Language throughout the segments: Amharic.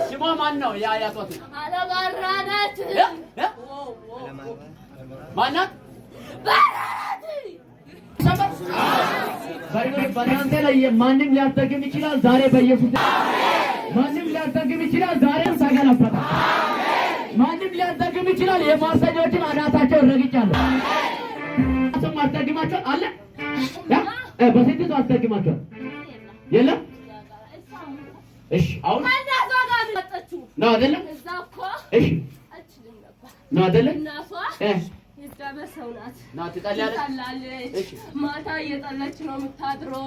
ስሟ ማን ነው? የአያቷ አለማራናት ማናት? በእናንተ ላይ ማንም ሊያስጠግም ይችላል። ዛሬ በኢየሱስ ማንም ሊያስጠግም ይችላል። ዛሬ ተገለበጠ። ማንም ሊያስጠግም ይችላል። የማሰኞችን አናታቸውን ረግጫለሁ። ሰው አስጠግማቸው አለ በስንት ሰው አስጠግማቸው የለም። እሺ አሁን ነው አይደለም? እሺ ነው አይደለም? ትጠላለች። ማታ እየጠለች ነው የምታድረው።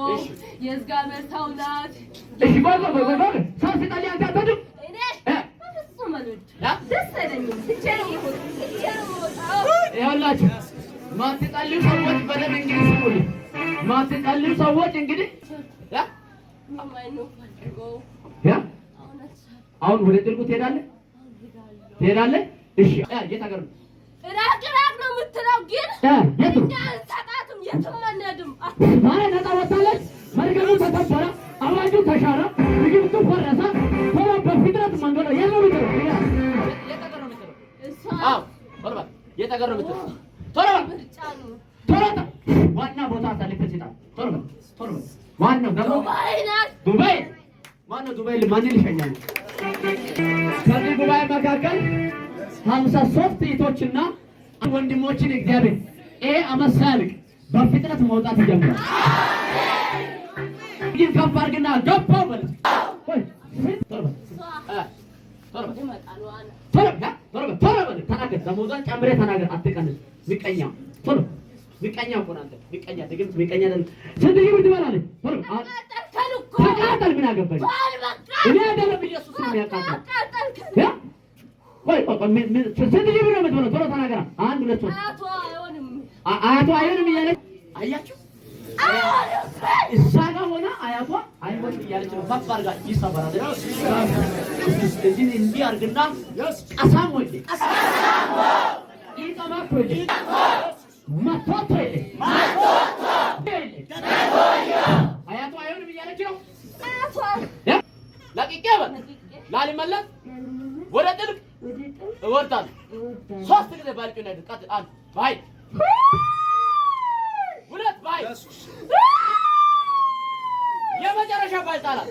የእግዚአብሔር ሰው ናት። እሺ ባባ ሰው ሲጠል አንተ አትወድም? እኔ በፍጹም አልወድም። ደስ አይለኝም። ይኸውላችሁ ማትጠልዩ ሰዎች በደንብ እንግዲህ ስሙልኝ። ማትጠልዩ ሰዎች እንግዲህ አሁን ወደ ጥልቁ ትሄዳለህ? እሺ የት ሀገር ነው? ራቅ ነው የምትለው ግን እኛ እንሰጣትም የትም አንሄድም። ዛሬ ነፃ ወጣለች። መርገሙ ተሰበረ፣ አዋጁ ተሻረ፣ ግብቱ ፈረሰ። ቶሎ በፍጥረት መንገድ የለው ነው ዋና ቦታ አሳልፈህ ስጣት። ቶሎ ዋናው ደግሞ ዱባይ ማነው? ዱባይ ማንን ይሸኛል? ከዚህ ጉባኤ መካከል 53 እህቶችና ወንድሞችን እግዚአብሔር ይሄ ዓመት ሳያልቅ በፍጥነት መውጣት ይጀምራል። ግን ከፍ አድርግና ገባው ማለት ተናገር። ደሞዟን ጨምሬ ተናገር። አትቀንስ። ምቀኛ እኮ ነው አንተ። ምቀኛ ድግምት ምቀኛ አይደል? ስንት ይሁን ትበላለህ? ተቃጠል። ምን አገባኝ እኔ አይደለም ኢየሱስ ነው የሚያቃጥል። ስንት ሺህ ብር ነው የምትበለው? ቶሎ ተናገራ። አንድ ሁለት ሶስት። አያቷ አይሆንም እያለች አያችሁ፣ እዛ ጋር ሆና አያቷ አይሆንም እያለች ነው። ከፍ አድርጋ ይሰበራል። እንዲህ አድርግና ቀሳም ወይ ይጠማክ ወይ መቶቶ አያቷ አይሆንም እያለች ነው። ለቅቄ ላልመለስ ወደ ጥልቅ እወርዳለሁ። 3 ጊዜ ባልቂው ላይ ቀጥል። 1 ባይ 2 ባይ የመጨረሻ ባይ ጣላት።